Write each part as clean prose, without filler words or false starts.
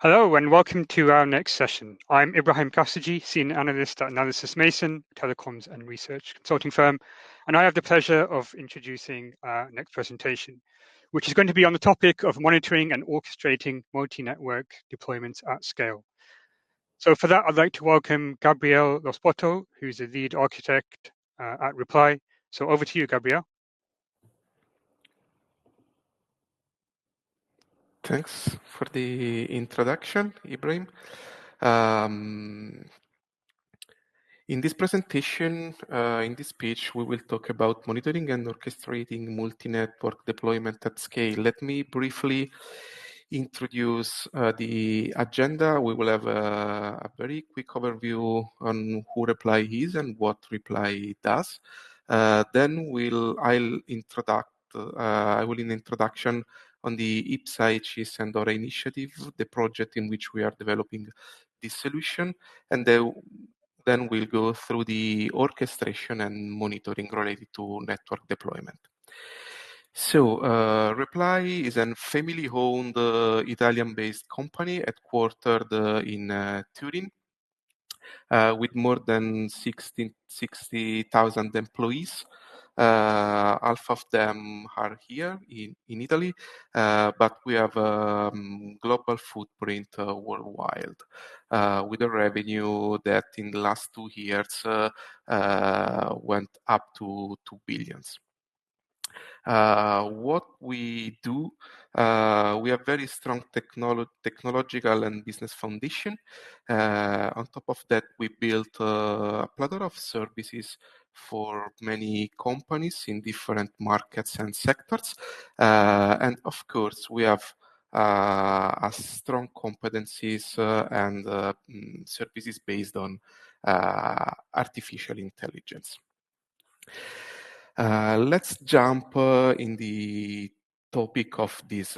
Hello and welcome to our next session. I'm Ibrahim Kassaji, Senior Analyst at Analysys Mason, a telecoms and research consulting firm, and I have the pleasure of introducing our next presentation, which is going to be on the topic of monitoring and orchestrating multi-network deployments at scale. So for that, I'd like to welcome Gabriel Lospoto, who's the lead architect at Reply. So over to you, Gabriel. Thanks for the introduction, Ibrahim. In this presentation, in this speech, we will talk about monitoring and orchestrating multi-network deployment at scale. Let me briefly introduce the agenda. We will have a very quick overview on who Reply is and what Reply does. Then I will in introduction on the IPSA, HIS, and DORA initiative, the project in which we are developing this solution, and then we'll go through the orchestration and monitoring related to network deployment. So, Reply is a family-owned Italian-based company headquartered in Turin, with more than 60,000 employees. Half of them are here in Italy, but we have a global footprint worldwide, with a revenue that in the last 2 years went up to 2 billion. What we do, we have very strong technological and business foundation. On top of that, we built a plethora of services for many companies in different markets and sectors. And of course, we have a strong competencies and services based on artificial intelligence. Let's jump in the topic of this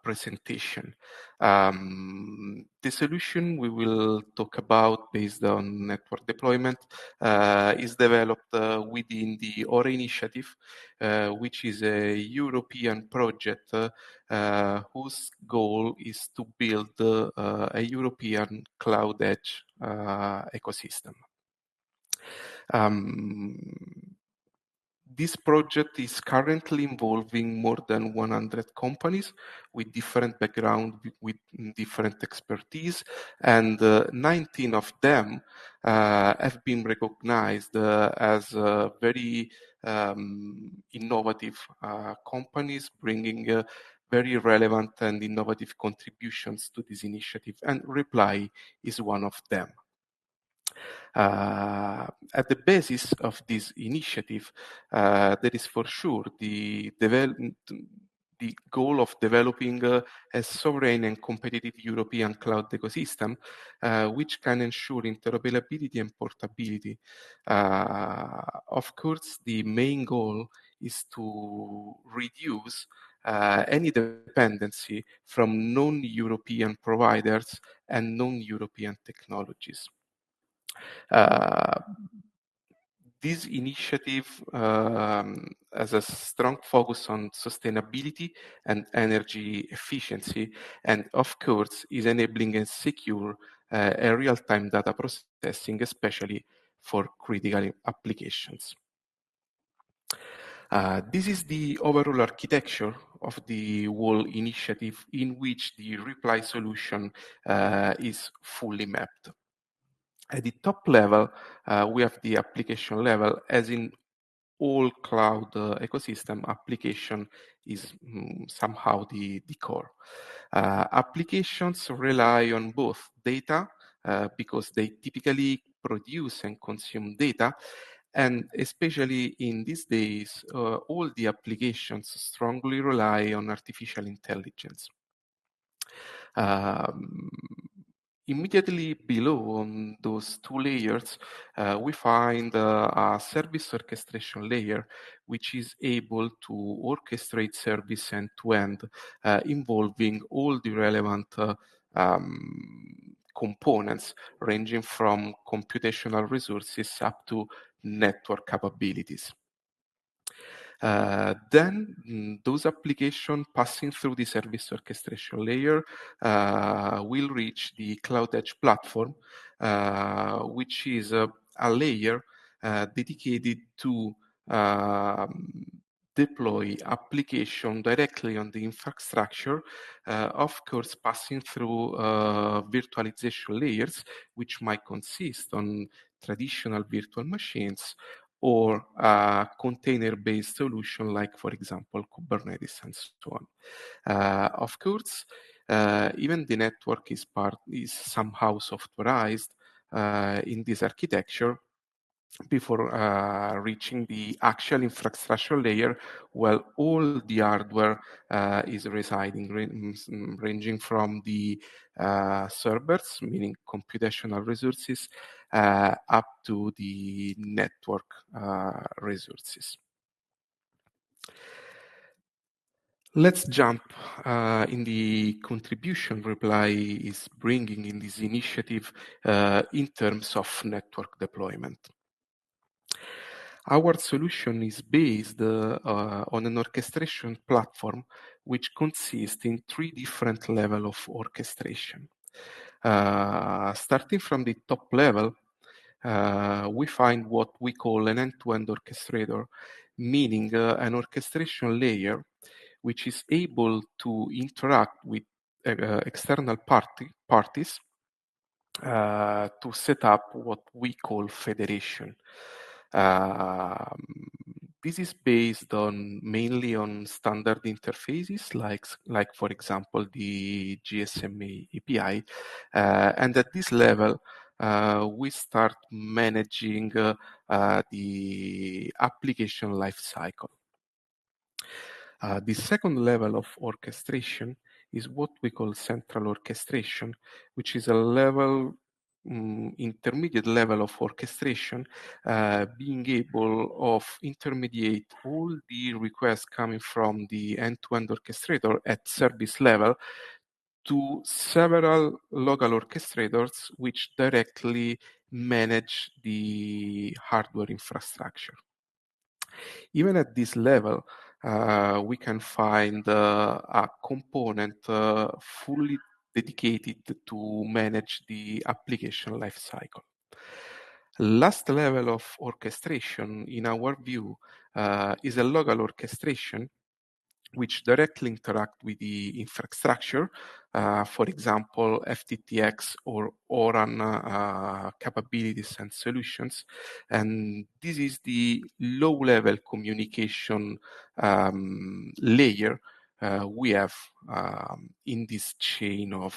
presentation. The solution we will talk about based on network deployment is developed within the ORA initiative, which is a European project whose goal is to build a European cloud edge ecosystem. This project is currently involving more than 100 companies with different background, with different expertise, and 19 of them have been recognized as very innovative companies, bringing very relevant and innovative contributions to this initiative, and Reply is one of them. At the basis of this initiative, there is for sure the goal of developing a sovereign and competitive European cloud ecosystem, which can ensure interoperability and portability. Of course, the main goal is to reduce any dependency from non-European providers and non-European technologies. This initiative has a strong focus on sustainability and energy efficiency, and of course is enabling a secure and real-time data processing, especially for critical applications. This is the overall architecture of the whole initiative, in which the Reply solution is fully mapped. At the top level, we have the application level. As in all cloud ecosystem, application is somehow the core. Applications rely on both data, because they typically produce and consume data, and especially in these days, all the applications strongly rely on artificial intelligence. Immediately below on those 2 layers, we find a service orchestration layer, which is able to orchestrate service end-to-end, involving all the relevant components, ranging from computational resources up to network capabilities. Then those applications passing through the service orchestration layer will reach the Cloud Edge platform, which is a layer dedicated to deploy application directly on the infrastructure, of course passing through virtualization layers, which might consist on traditional virtual machines or a container-based solution like, for example, Kubernetes and so on. Of course, even the network is somehow softwareized in this architecture before reaching the actual infrastructure layer, where all the hardware is residing, ranging from the servers, meaning computational resources, up to the network resources. Let's jump in the contribution Reply is bringing in this initiative in terms of network deployment. Our solution is based on an orchestration platform which consists in 3 different levels of orchestration. Starting from the top level, we find what we call an end-to-end orchestrator, meaning an orchestration layer which is able to interact with external parties to set up what we call federation. This is based mainly on standard interfaces, like for example the GSMA API, and at this level we start managing the application lifecycle. The second level of orchestration is what we call central orchestration, which is a level, intermediate level of orchestration, being able of intermediate all the requests coming from the end-to-end orchestrator at service level to several local orchestrators which directly manage the hardware infrastructure. Even at this level, we can find a component fully dedicated to manage the application lifecycle. Last level of orchestration, in our view, is a local orchestration which directly interact with the infrastructure, for example, FTTX or ORAN capabilities and solutions. And this is the low-level communication layer we have in this chain of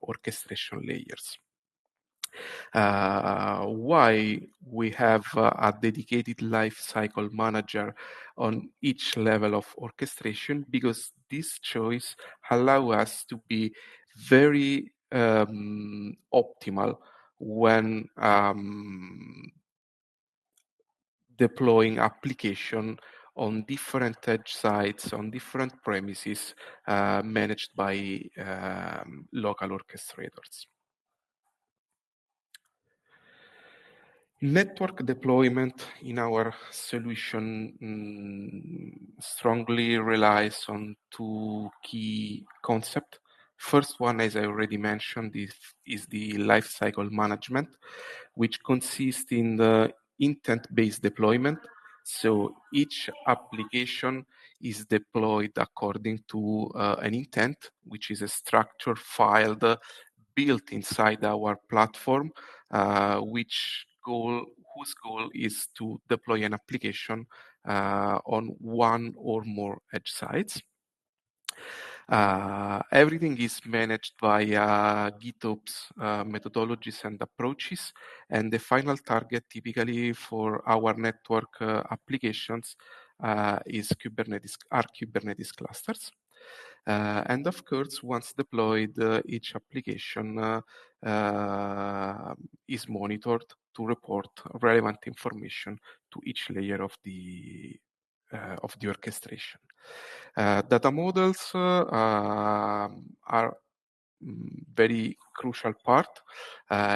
orchestration layers. Why we have a dedicated lifecycle manager on each level of orchestration? Because this choice allows us to be very optimal when deploying application on different edge sites, on different premises managed by local orchestrators. Network deployment in our solution strongly relies on 2 key concepts. First one, as I already mentioned, is the lifecycle management, which consists in the intent-based deployment. So each application is deployed according to an intent, which is a structure file built inside our platform, whose goal is to deploy an application on one or more edge sites. Everything is managed via GitOps methodologies and approaches, and the final target typically for our network applications is Kubernetes clusters. And of course, once deployed, each application is monitored to report relevant information to each layer of the orchestration. Data models are very crucial part.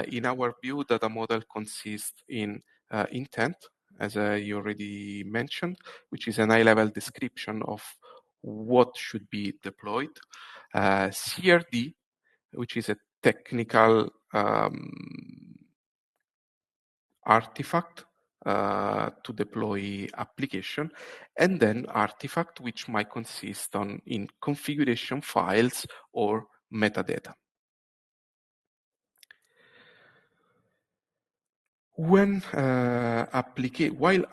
In our view, data model consists in intent, as you already mentioned, which is an high-level description of what should be deployed. CRD, which is a technical artifact to deploy application, and then artifact, which might consist in configuration files or metadata. While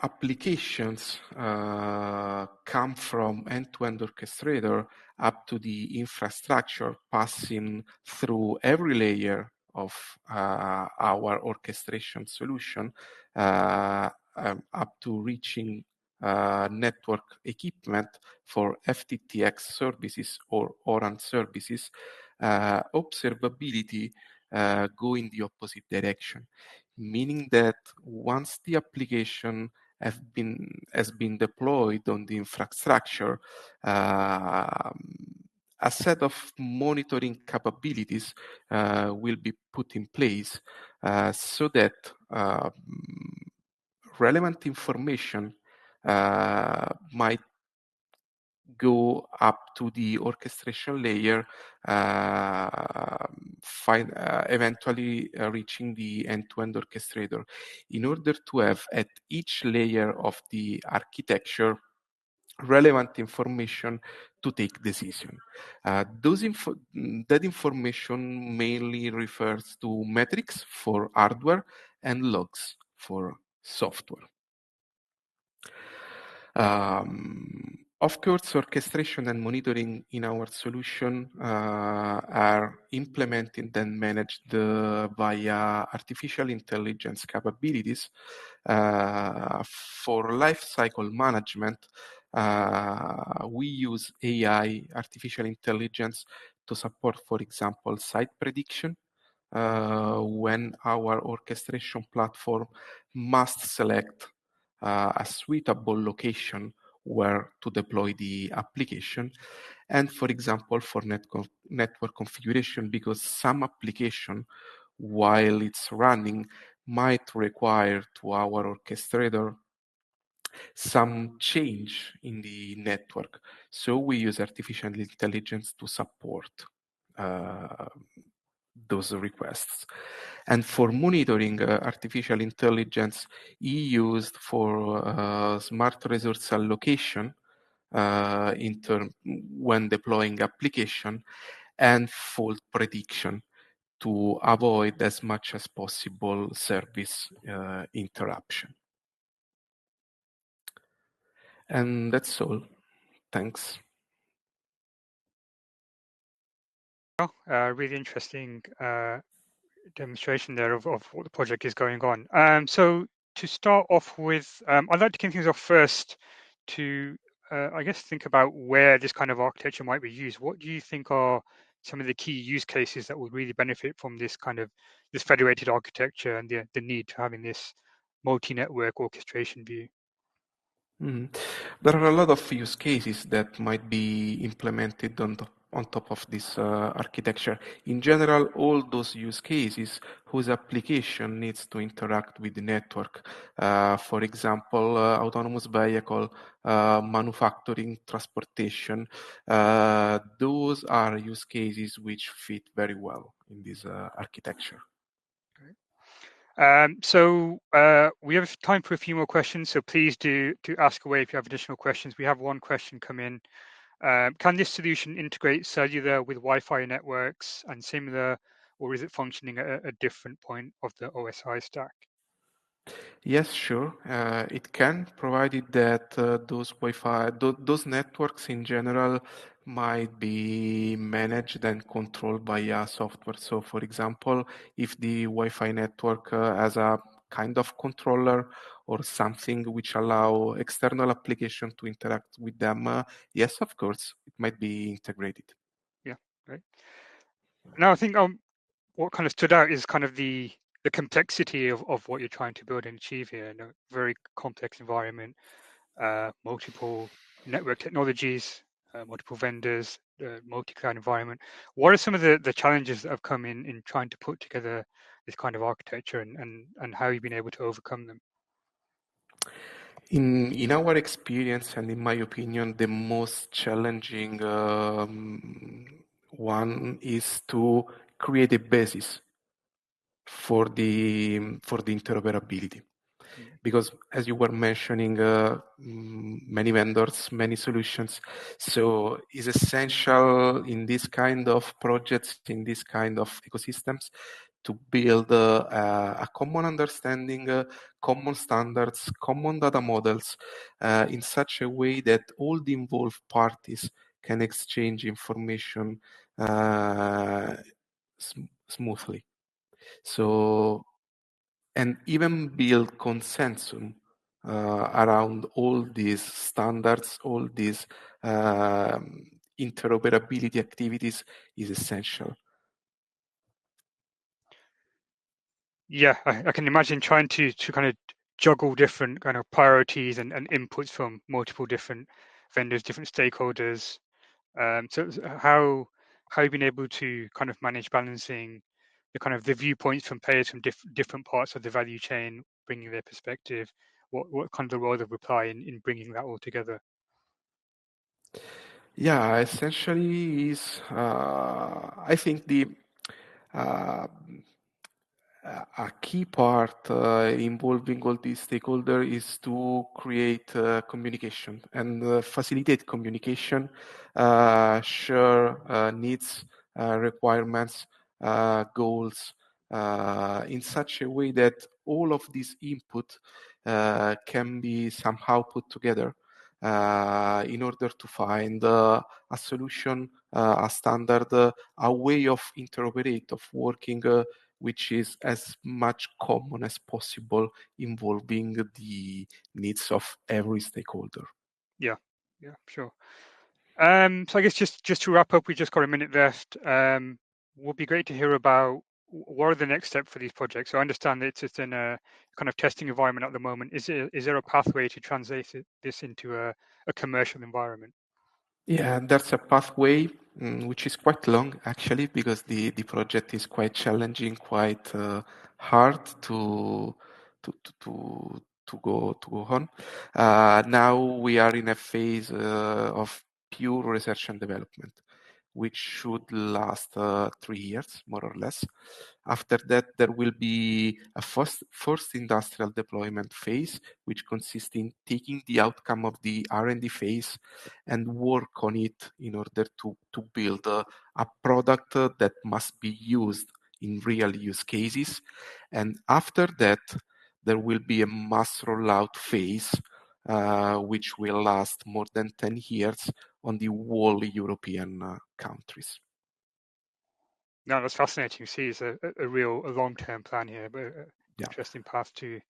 applications come from end-to-end orchestrator up to the infrastructure, passing through every layer of our orchestration solution, up to reaching network equipment for FTTX services or ORAN services, observability go in the opposite direction, meaning that once the application has been deployed on the infrastructure, a set of monitoring capabilities will be put in place so that relevant information might go up to the orchestration layer, eventually reaching the end-to-end orchestrator, in order to have at each layer of the architecture relevant information to take decision. That information mainly refers to metrics for hardware and logs for software. Of course, orchestration and monitoring in our solution are implemented and managed via artificial intelligence capabilities. For lifecycle management, we use AI, artificial intelligence, to support, for example, site prediction, when our orchestration platform must select a suitable location where to deploy the application. And for example, for network configuration, because some application, while it's running, might require to our orchestrator some change in the network. So we use artificial intelligence to support uh, those requests. And for monitoring, artificial intelligence is used for smart resource allocation when deploying application, and fault prediction to avoid as much as possible service interruption. And that's all. Thanks. Really interesting demonstration there of what the project is going on. So to start off with, I'd like to kick things off first to, I guess, think about where this kind of architecture might be used. What do you think are some of the key use cases that would really benefit from this kind of this federated architecture and the need to having this multi-network orchestration view? Mhm. There are a lot of use cases that might be implemented on top of this architecture. In general, all those use cases whose application needs to interact with the network. For example, autonomous vehicle, manufacturing, transportation. Those are use cases which fit very well in this architecture. We have time for a few more questions, so please do ask away if you have additional questions. We have one question come in. Can this solution integrate cellular with Wi-Fi networks and similar, or is it functioning at a different point of the OSI stack? Yes, sure. It can, provided that those networks in general might be managed and controlled via software. So, for example, if the Wi-Fi network has a kind of controller or something which allow external application to interact with them, yes, of course, it might be integrated. Yeah, great. Now I think what kind of stood out is kind of the complexity of what you're trying to build and achieve here in a very complex environment, multiple network technologies, multiple vendors, multi-cloud environment. What are some of the challenges that have come in trying to put together this kind of architecture and how you've been able to overcome them? In our experience and in my opinion, the most challenging one is to create a basis for the interoperability. Because as you were mentioning, many vendors, many solutions, so it's essential in this kind of projects, in this kind of ecosystems, to build a common understanding, common standards, common data models, in such a way that all the involved parties can exchange information smoothly. So, and even build consensus around all these standards, all these interoperability activities is essential. Yeah, I can imagine trying to kind of juggle different kind of priorities and inputs from multiple different vendors, different stakeholders. So how have you been able to kind of manage balancing the kind of the viewpoints from players from different parts of the value chain, bringing their perspective? What kind of the role of reply in bringing that all together? Yeah, essentially is I think the uh, a key part involving all these stakeholders is to create communication and facilitate communication, share needs, requirements, goals in such a way that all of these input can be somehow put together in order to find a solution, a standard, a way of interoperate, of working which is as much common as possible, involving the needs of every stakeholder. Yeah, yeah, sure. So I guess just to wrap up, we just got a minute left. Would be great to hear about what are the next steps for these projects. So I understand that it's just in a kind of testing environment at the moment. Is there a pathway to translate this into a commercial environment? Yeah, that's a pathway which is quite long actually, because the project is quite challenging, quite hard to go on. Now we are in a phase of pure research and development, which should last 3 years, more or less. After that, there will be a first industrial deployment phase, which consists in taking the outcome of the R&D phase and work on it in order to build a product that must be used in real use cases. And after that, there will be a mass rollout phase, which will last more than 10 years on the whole European countries. No, that's fascinating. You see, it's a real long-term plan here, but Yeah. interesting path to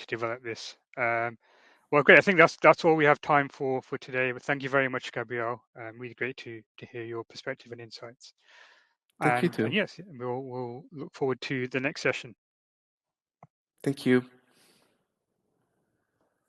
develop this. Well, great. I think that's all we have time for today. But thank you very much, Gabriel. Really great to hear your perspective and insights. Thank you And too. yes, we'll look forward to the next session. Thank you.